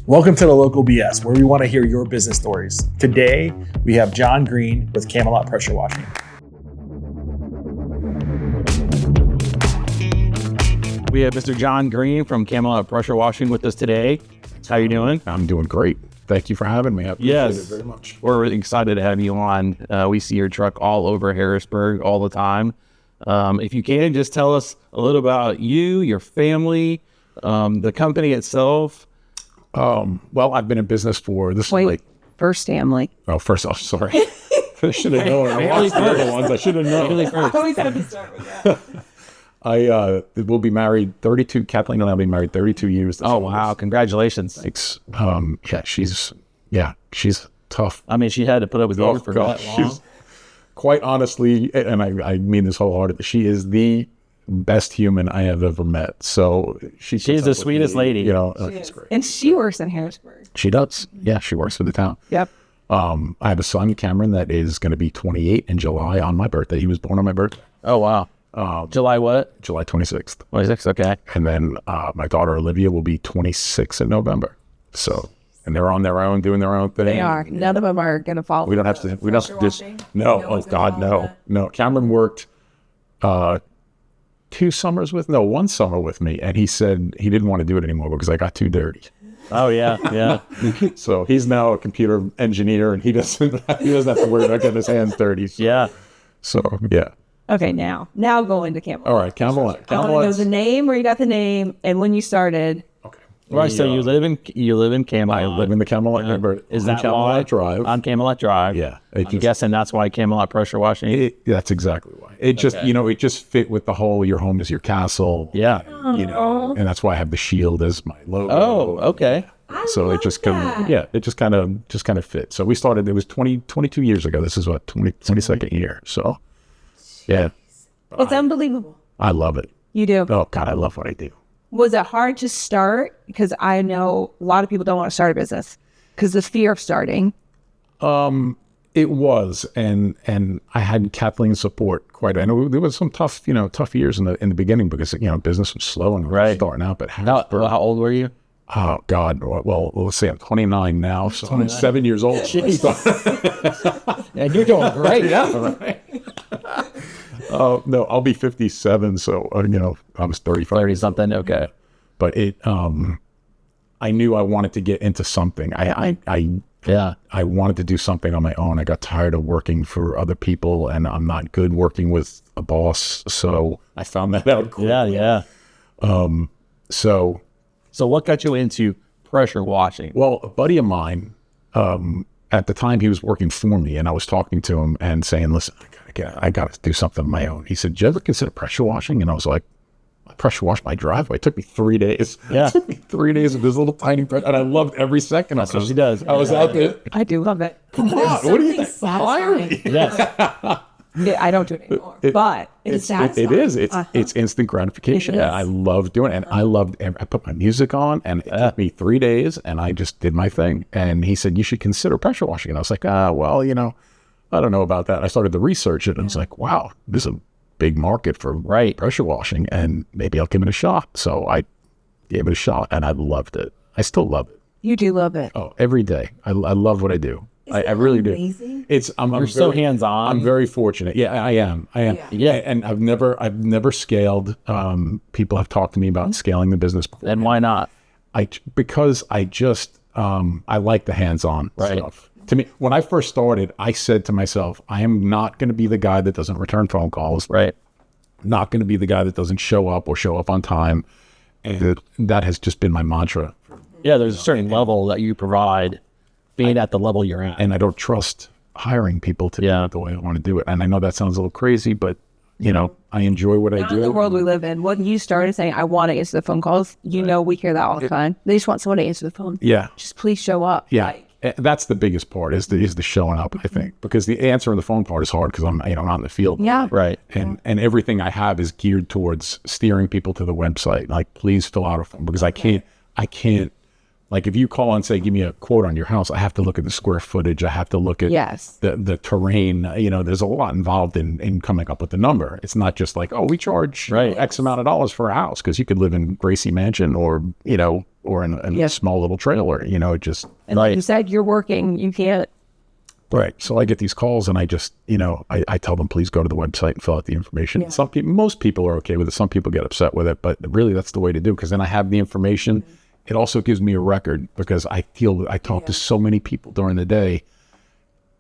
Welcome to the Local BS, where we want to hear your business stories. Today, we have John Greene with Camelot Pressure Washing. We have Mr. John Greene from Camelot Pressure Washing with us today. How you doing? I'm doing great. Thank you for having me. I appreciate it very much. We're really excited to have you on. We see your truck all over Harrisburg all the time. If you can, just tell us a little about you, your family, the company itself. Well, I've been in business for this. First family. Oh, first off, sorry. I should have known. I watched the other ones. I should have known. Always have to start with that. I will be married 32. Kathleen and I will be married 32 years. Oh, wow. Congratulations. Thanks. She's tough. I mean, she had to put up with you for that long. She's, quite honestly, and I mean this wholeheartedly, she is the best human I have ever met. So she's the sweetest lady. You know, it's great. And she works in Harrisburg. She does. Yeah, she works for the town. Yep. I have a son, Cameron, that is going to be 28 in July on my birthday. He was born on my birthday. Oh, wow. July what? July 26th. 26th, okay. And then my daughter, Olivia, will be 26 in November. So, and they're on their own, doing their own thing. They are. None of them are going to follow. We don't have to just, no. Oh, God, no. No. Cameron worked one summer with me, and he said he didn't want to do it anymore because I got too dirty. Oh, yeah, yeah. So he's now a computer engineer, and he doesn't have to worry about getting his hands dirty. So. Yeah. So, yeah. Okay, now go into Camelot. All right, Camelot. I want to know the name, where you got the name, and when you started. Okay. Right, so you live in Camelot. I live in the Camelot neighborhood. Is that Camelot Drive? On Camelot Drive. Yeah. I'm guessing that's why Camelot Pressure Washing. That's exactly why. It just, it just fit with the whole your home is your castle. Yeah. And that's why I have the shield as my logo. Oh, okay. So it just kind of fit. So we started, it was 22 years ago. This is what, 22nd year. So, yeah. It's unbelievable. I love it. You do? Oh, God, I love what I do. Was it hard to start? Because I know a lot of people don't want to start a business because the fear of starting. It was, and I had Kathleen's support quite. I know there was some tough years in the beginning because business was slow and starting out. But how old were you? Oh God! Well, let's say I'm 29 now, so I'm 7 years old. And you're doing great. Yeah, right. No, I'll be 57. So I was 35. 30 something. Okay. But I knew I wanted to get into something. I wanted to do something on my own. I got tired of working for other people, and I'm not good working with a boss. So I found that out quickly. Yeah. So what got you into pressure washing? Well, a buddy of mine, at the time he was working for me, and I was talking to him and saying, listen, I got to do something on my own. He said, did you ever consider pressure washing? And I was like, I pressure washed my driveway. It took me 3 days. Yeah. It took me 3 days of this little tiny pressure, and I loved every second of it. That's what she does. I was out there. I do love it. Come on, what do you think? Fire me. Yes. I don't do it anymore, but it's satisfying. It is. It's instant gratification. I love doing it. And I put my music on, and it took me 3 days, and I just did my thing. And he said, you should consider pressure washing. And I was like, I don't know about that. I started to research it, and I was like, wow, this is a big market for pressure washing, and maybe I'll give it a shot. So I gave it a shot, and I loved it. I still love it. You do love it. Oh, every day. I love what I do. I really amazing? Do. You're so hands-on. I'm very fortunate. Yeah, I am. Yeah. And I've never scaled. People have talked to me about scaling the business before. And why not? Because I just I like the hands-on stuff. To me, when I first started, I said to myself, I am not going to be the guy that doesn't return phone calls. Right. Not going to be the guy that doesn't show up or show up on time. And that has just been my mantra. Yeah, there's a certain level that you provide being at the level you're at. And I don't trust hiring people to do it the way I want to do it. And I know that sounds a little crazy, but I enjoy what I do. In the world we live in, when you started saying, I want to answer the phone calls, we hear that all the time. They just want someone to answer the phone. Yeah. Just please show up. Yeah. That's the biggest part is the showing up, I think, because the answering the phone part is hard because I'm not in the field. Yeah. Right. And everything I have is geared towards steering people to the website. Like, please fill out a form because I can't, like if you call and say, give me a quote on your house, I have to look at the square footage. I have to look at the terrain. There's a lot involved in coming up with the number. It's not just like, we charge X amount of dollars for a house because you could live in Gracie Mansion or, or in a small little trailer, you know, just. And like you said, you're working, you can't. Right. So I get these calls and I just, you know, I tell them, please go to the website and fill out the information. Yeah. Most people are okay with it. Some people get upset with it, but really that's the way to do, because then I have the information. Mm-hmm. It also gives me a record, because I talk to so many people during the day.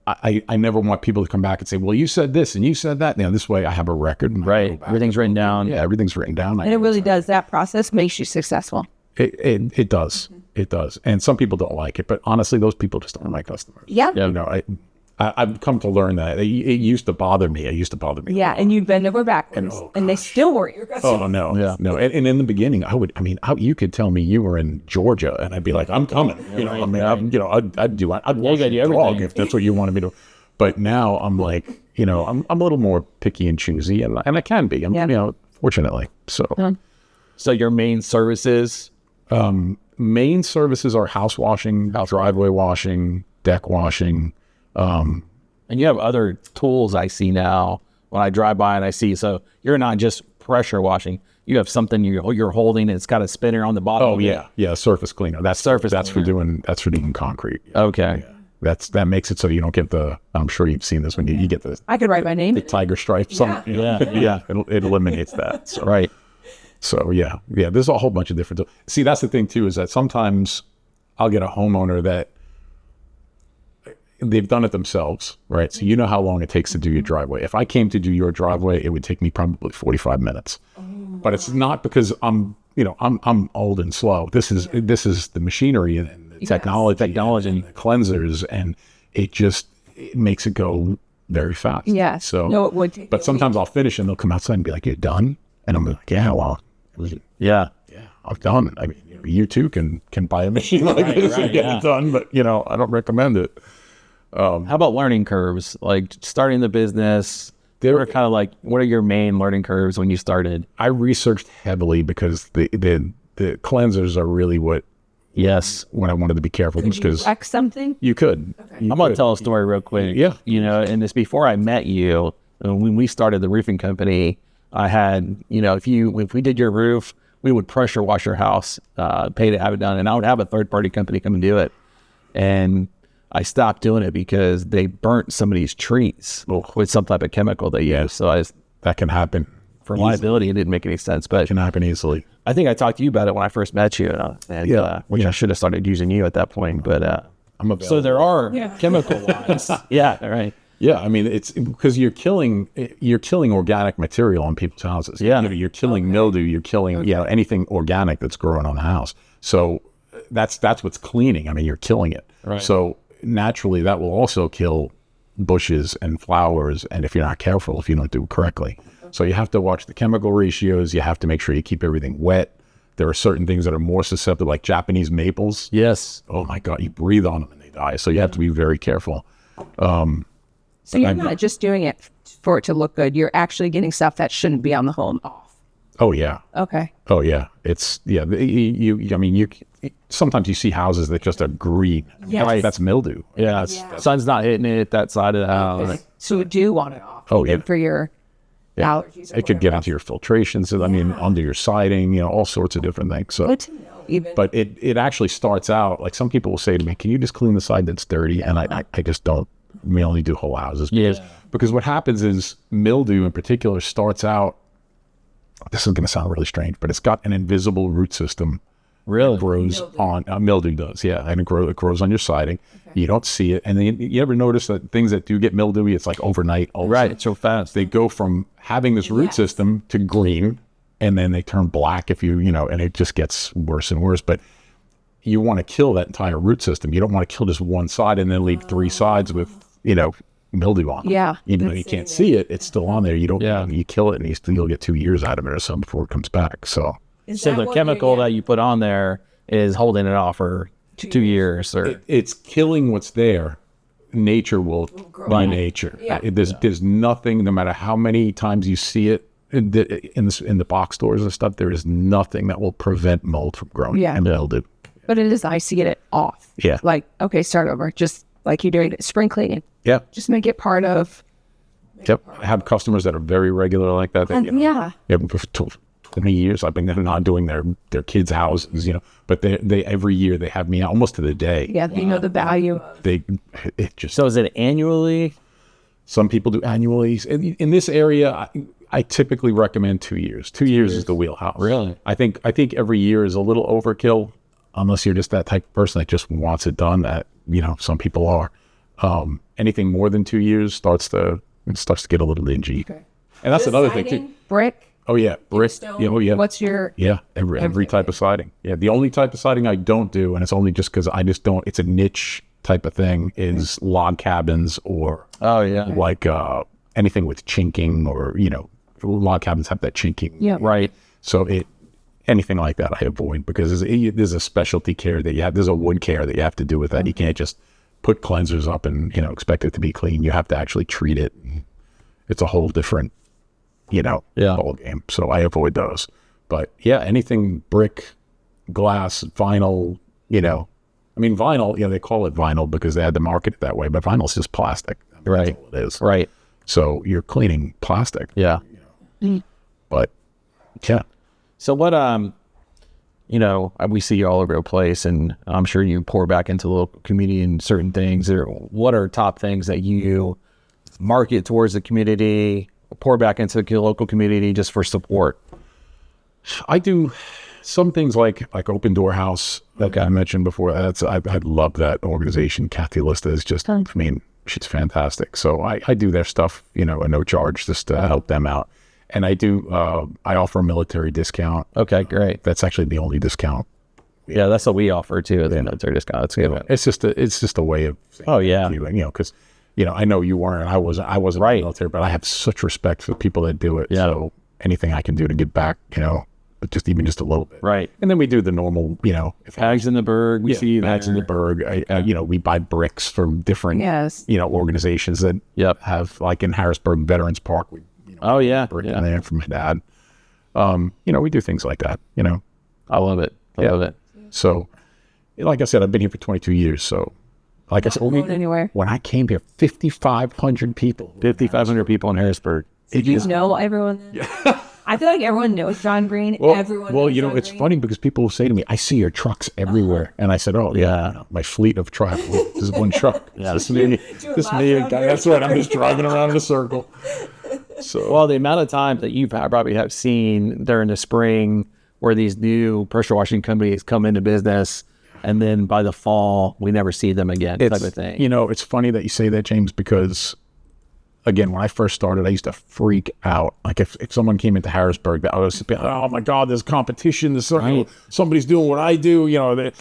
I never want people to come back and say, well, you said this and you said that. You know, this way I have a record. Right. Everything's written down. Yeah, everything's written down. And it really does. That process makes you successful. It does. Mm-hmm. It does. And some people don't like it, but honestly, those people just aren't my customers. Yeah. You know, I've come to learn that it used to bother me. Yeah. And you've been over backwards, and they still weren't your customers. Oh, no. Yeah. No. And in the beginning, you could tell me you were in Georgia and I'd be like, I'm coming. You know, I mean, I'd wash your dog if that's what you wanted me to. But now I'm like, you know, I'm a little more picky and choosy, and I can be, you know, fortunately. So your main services? Main services are house washing, driveway washing, deck washing. And you have other tools I see now when I drive by and I see, so you're not just pressure washing. You have something you're holding and it's got a spinner on the bottom. Oh yeah. Yeah. Surface cleaner. That's for doing concrete. Okay. Yeah. That makes it so you don't get I'm sure you've seen this when you get I could write my name. The tiger stripes. Yeah. It eliminates that. So. Right. So yeah. There's a whole bunch of different. See, that's the thing too, is that sometimes I'll get a homeowner that they've done it themselves, right? So you know how long it takes to do your driveway. If I came to do your driveway, it would take me probably 45 minutes. But it's not because I'm old and slow. This is the machinery and the technology and the cleansers, and it makes it go very fast. Yeah. So no, it would take. But sometimes I'll finish and they'll come outside and be like, "You're done?" And I'm like, "Yeah, well, yeah, I'm done." I mean, you too can buy a machine like this and get it done, but I don't recommend it. How about learning curves? Like starting the business, they were kind of like, what are your main learning curves when you started? I researched heavily because the cleansers are really what I wanted to be careful. Could you wreck something? You could. Okay. I'm going to tell a story real quick. Yeah. And it's before I met you, when we started the roofing company, I had, if we did your roof, we would pressure wash your house, pay to have it done. And I would have a third party company come and do it. And I stopped doing it because they burnt some of these trees with some type of chemical they use. So that can happen. For liability, it didn't make any sense. But it can happen easily. I think I talked to you about it when I first met you, which I should have started using you at that point. But I'm available. So there are chemical lines. Yeah, right. Yeah, I mean, it's because you're killing organic material on people's houses. Yeah, you're killing mildew. You're killing anything organic that's growing on the house. So that's what's cleaning. I mean, you're killing it. Right. So naturally, that will also kill bushes and flowers. And if you're not careful, if you don't do it correctly, so you have to watch the chemical ratios. You have to make sure you keep everything wet. There are certain things that are more susceptible, like Japanese maples. Yes. Oh my God, you breathe on them and they die. So you have to be very careful. So you're not just doing it for it to look good. You're actually getting stuff that shouldn't be on the home off. Oh yeah. Okay. Oh yeah. It's you sometimes you see houses that just are green. Yes. That's mildew. Yeah. Sun's not hitting it that side of the house. Okay. So you do want it off. Oh yeah. For your allergies. It could get onto your filtration. So under your siding, all sorts of different things. So good to know even. But it actually starts out like some people will say to me, "Can you just clean the side that's dirty?" And I just don't. We only do whole houses. Yes. Because what happens is mildew in particular starts out, this is going to sound really strange, but it's got an invisible root system. Really? It grows on, mildew does, yeah. And it grows on your siding. Okay. You don't see it. And then you ever notice that things that do get mildewy, it's like overnight. Right, it's so fast. They go from having this root system to green, and then they turn black and it just gets worse and worse. But you want to kill that entire root system. You don't want to kill just one side and then leave three sides with, mildew on them. Yeah. Even though you can't see it, it's still on there. You don't, you kill it and you'll get 2 years out of it or something before it comes back. So the chemical that you put on there is holding it off for 2 years or it's killing what's there. Nature will by nature. Yeah. There's nothing, no matter how many times you see it in the box stores and stuff, there is nothing that will prevent mold from growing and mildew. But it is nice to get it off. Yeah. Like, okay, start over. Just like you're doing spring cleaning. Yeah. Just make it part of. Yep. I have customers that are very regular like that. Yeah. 20 20 years. I've been not doing their kids' houses, but they every year they have me out almost to the day. Yeah, you know the value. It just, So is it annually? some people do annually. In this area, I typically recommend 2 years. 2 years is the wheelhouse. Really? I think every year is a little overkill, unless you're just that type of person that just wants it done. That some people are. Anything more than 2 years starts to get a little dingy. Okay. And that's another thing too. Brick. Oh yeah, brick. Yeah, oh yeah. What's your? Yeah, every type of siding. Yeah, the only type of siding I don't do, and it's only just because I just don't. It's a niche type of thing. Is log cabins or like anything with chinking, or log cabins have that chinking. Yeah, right. So anything like that I avoid, because there's a specialty care that you have. There's a wood care that you have to do with that. You can't just put cleansers up and expect it to be clean. You have to actually treat it. It's a whole different ball game. So I avoid those. But yeah, anything brick, glass, vinyl. Vinyl. They call it vinyl because they had to market it that way. But vinyl is just plastic. Right. That's all it is. Right. So you're cleaning plastic. Yeah. But yeah. So what? We see you all over the place, and I'm sure you pour back into the local community and certain things. What are top things that you market towards the community, pour back into the local community just for support? I do some things like Open Door House that I mentioned before. I love that organization. Kathy Lista is just, she's fantastic. So I do their stuff, at no charge, just to help them out. And I do, I offer a military discount. Okay, great. That's actually the only discount. Yeah, that's what we offer too, the military discount. That's good. It's just a way of saying because I know you weren't, I wasn't right in the military, but I have such respect for the people that do it. Yeah. So anything I can do to give back, just a little bit. Right. And then we do the normal, if Hags in the Berg, we see Hags in the Berg. We buy bricks from different, organizations that have, like in Harrisburg Veterans Park. We brick in there for my dad. We do things like that. I love it. I love it. So, like I said, I've been here for 22 years. So, like I said, when I came here, 5,500 people. 5,500 people in Harrisburg. Did you know everyone? Yeah. I feel like everyone knows John Greene. It's funny because people will say to me, "I see your trucks everywhere," and I said, "Oh yeah, my fleet of trucks. This is one truck. This me, guy. That's right. I'm just driving around in a circle." So, well, the amount of times that you probably have seen during the spring where these new pressure washing companies come into business, and then by the fall we never see them again, type of thing. It's funny that you say that, James, because again, when I first started, I used to freak out. Like if someone came into Harrisburg, I was like, oh my God, there's competition. Somebody's doing what I do. I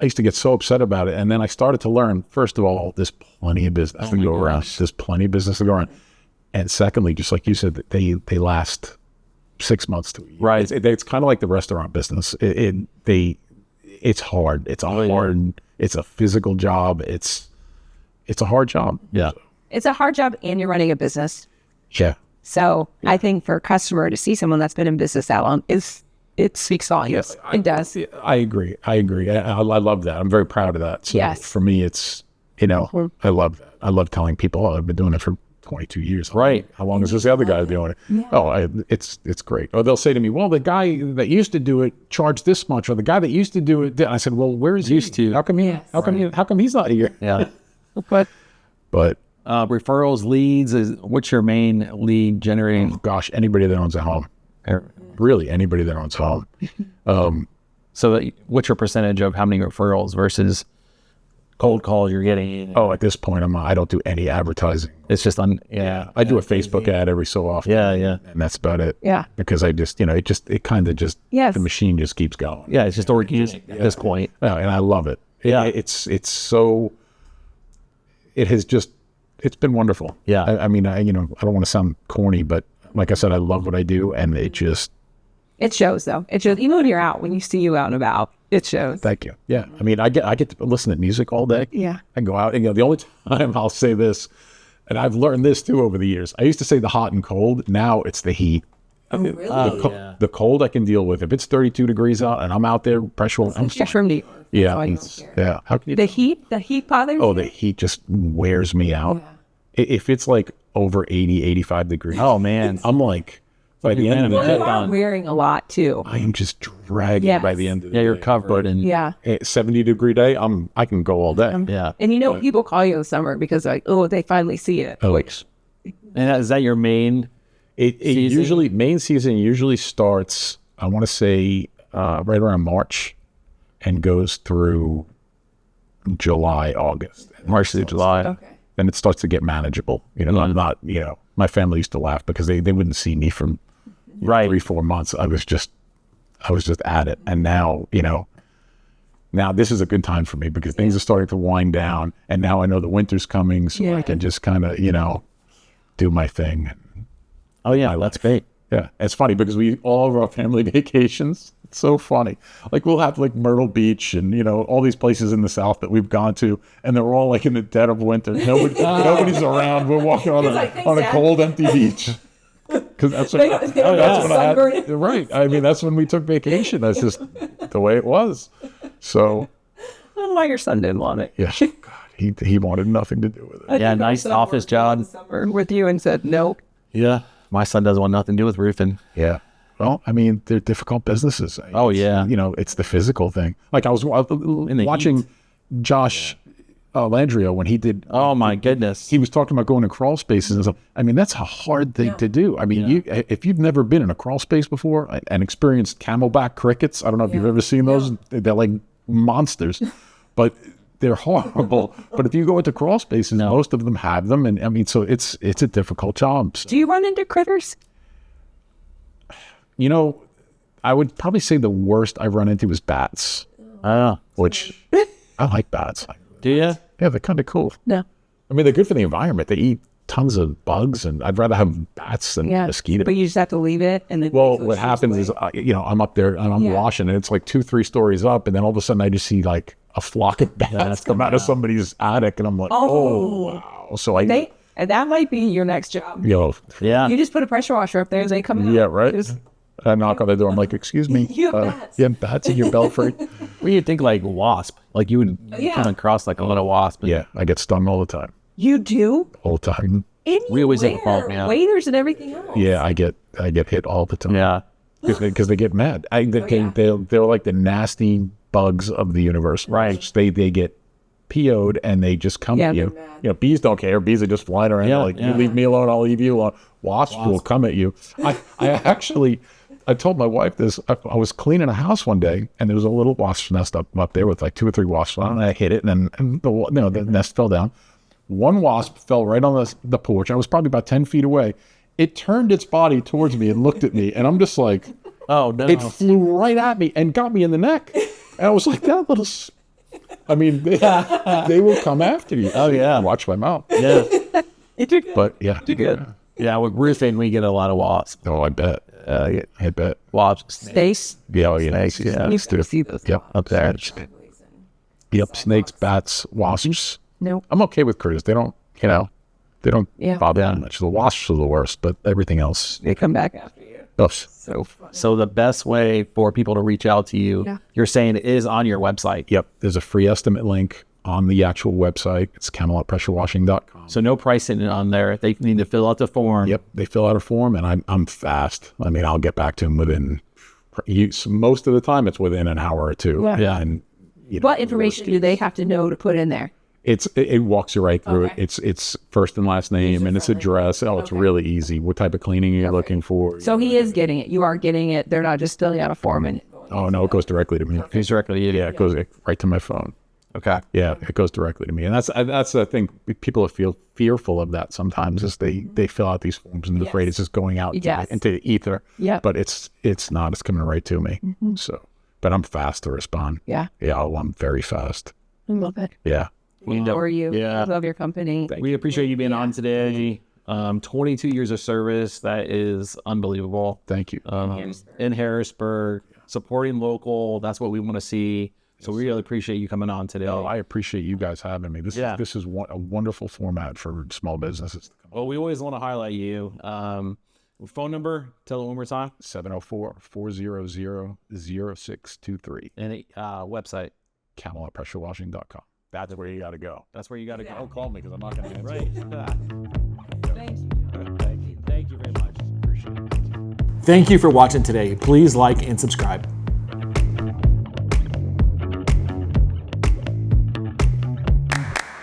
used to get so upset about it. And then I started to learn, first of all, there's plenty of business to go around. There's plenty of business to go around. And secondly, just like you said, that they last 6 months to a year. Right. It's kind of like the restaurant business. It's hard. It's hard. It's a physical job. It's a hard job. Yeah. It's a hard job, and you're running a business. Yeah. So I think for a customer to see someone that's been in business that long, it speaks volumes. It does. I agree. I love that. I'm very proud of that. So for me, it's, I love that. I love telling people, I've been doing it for 22 years. Right. How long is this other guy doing it? Yeah. It's great. Or they'll say to me, well, the guy that used to do it charged this much, or the guy that used to do it. I said, well, where is he? Used to. How come he's not here? Yeah. But referrals, leads, what's your main lead generating? Oh, gosh, anybody that owns a home. Really, anybody that owns a home. So what's your percentage of how many referrals versus cold calls you're getting? Oh, at this point, I don't do any advertising. It's just I do a Facebook ad every so often. Yeah. And that's about it. Yeah. Because I just, it kind of just, the machine just keeps going. Yeah, it's just organic at this point. Yeah, and I love it. Yeah. It's so, it's been wonderful. Yeah. I don't want to sound corny, but like I said, I love what I do, and it shows though. It shows even when you're out, when you see you out and about, it shows. Thank you. Yeah. I get to listen to music all day. Yeah. I go out and the only time I'll say this, and I've learned this too over the years. I used to say the hot and cold. Now it's the heat. Oh, really? The cold I can deal with. If it's 32 degrees out and I'm out there pressure, I'm from New York. Yeah. Yeah. How can you? The heat bothers you? Oh, the heat just wears me out. Yeah. If it's like over 80, 85 degrees. Oh man. I'm like by the end of the Well, day, You are wearing a lot too. I am just dragging Yes. by the end of the Yeah, you're day. covered and Yeah. 70-degree day, I can go all day. yeah. And you know, people call you in the summer because like, oh, they finally see it. Oh, And is that your main? it season? usually, main season usually starts, I want to say, right around March and goes through July, August. March through July. Okay. Then it starts to get manageable. I'm not, my family used to laugh because they wouldn't see me from Right. 3-4 months. I was just at it. And now, now this is a good time for me because things are starting to wind down, and now I know the winter's coming, so I can just kind of, do my thing. Oh yeah, that's great. Yeah, it's funny because all of our family vacations, it's so funny. Like we'll have like Myrtle Beach and, all these places in the South that we've gone to, and they're all like in the dead of winter. Nobody's around. We're walking on a cold, empty beach. Because that's when, right. I mean, that's when we took vacation. That's just the way it was. So, I don't know why your son didn't want it. yeah, God, he wanted nothing to do with it. Yeah, nice office job. With you and said no. Yeah, my son doesn't want nothing to do with roofing. Yeah. Well, I mean, they're difficult businesses. Oh, yeah. It's the physical thing. Like I was the watching Josh Landrio when he did. Oh my goodness. He was talking about going to crawl spaces and stuff. I mean, that's a hard thing to do. I mean, if you've never been in a crawl space before and experienced camelback crickets, I don't know if you've ever seen those. They're like monsters, but they're horrible. But if you go into crawl spaces, most of them have them, and I mean, so it's a difficult job. So. Do you run into critters? I would probably say the worst I've run into was bats, which I like bats. Do you? Yeah, they're kind of cool. No. I mean, they're good for the environment. They eat tons of bugs, and I'd rather have bats than mosquitoes. But you just have to leave it, and then. Well, what happens is, I'm up there and I'm washing, and it's like 2-3 stories up, and then all of a sudden I just see like a flock of bats come out of somebody's attic, and I'm like, oh wow. So and that might be your next job. Yeah. You just put a pressure washer up there as they come out. Yeah, right. I knock on the door. I'm like, excuse me. You have bats. You have bats in your belfry? Well, you'd think like wasp. Like you would come across like a little wasp. Yeah, I get stung all the time. You do? All the time. We always have a problem, yeah. Waiters and everything else. Yeah, I get hit all the time. Yeah. Because they get mad. They're like the nasty bugs of the universe. Right. They get PO'd and they just come at you. Bees don't care. Bees are just flying around. You leave me alone, I'll leave you alone. Wasps will come at you. I told my wife this. I was cleaning a house one day, and there was a little wasp nest up there with like 2 or 3 wasps on it, and I hit it, and the nest fell down. One wasp fell right on the porch. I was probably about 10 feet away. It turned its body towards me and looked at me, and I'm just like, oh no. It flew right at me and got me in the neck. And I was like, that little... I mean, they will come after you. Oh, yeah. Watch my mouth. Yeah. But, yeah. Good. Yeah, with roofing, we get a lot of wasps. Oh, I bet. I bet. Wasps. Snakes. Yeah, oh, yeah. Snakes, yeah. You see those. Yep. Up there. Yep. Snakes, bats, wasps. No. I'm okay with critters. They don't, they don't Yeah. bother me much. The wasps are the worst, but everything else. They come back after you. Oh, So fun. So the best way for people to reach out to you, you're saying it is on your website. yep. There's a free estimate link on the actual website. It's CamelotPressureWashing.com. So no pricing on there. They need to fill out the form. Yep, they fill out a form, and I'm fast. I mean, I'll get back to them within. Most of the time, it's within an hour or two. Yeah. And What information do they have to know to put in there? it walks you right through Okay. it. It's first and last name and its address. Oh, it's really easy. What type of cleaning you're looking for? So he is getting it. You are getting it. They're not just filling out a form and. Oh no, it goes directly to me. It's directly to you. Yeah, it goes right to my phone. Okay. Yeah, it goes directly to me, and that's the thing. People feel fearful of that sometimes. Is they fill out these forms and they're afraid it's just going out into the ether. Yeah. But it's not. It's coming right to me. So, but I'm fast to respond. Yeah. Yeah, I'm very fast. I love it. Yeah. Or you. Yeah. I love your company. We appreciate you being on today. 22 years of service. That is unbelievable. Thank you. In Harrisburg, supporting local. That's what we want to see. So we really appreciate you coming on today. I appreciate you guys having me. This is a wonderful format for small businesses. Well, we always want to highlight you. Phone number, tell it one more time. 704-400-0623. And website. CamelotPressureWashing.com. That's where you got to go. That's where you got to go. Don't call me because I'm not going to answer. Right. Thank you. Thank you very much. Appreciate it. Thank you for watching today. Please like and subscribe.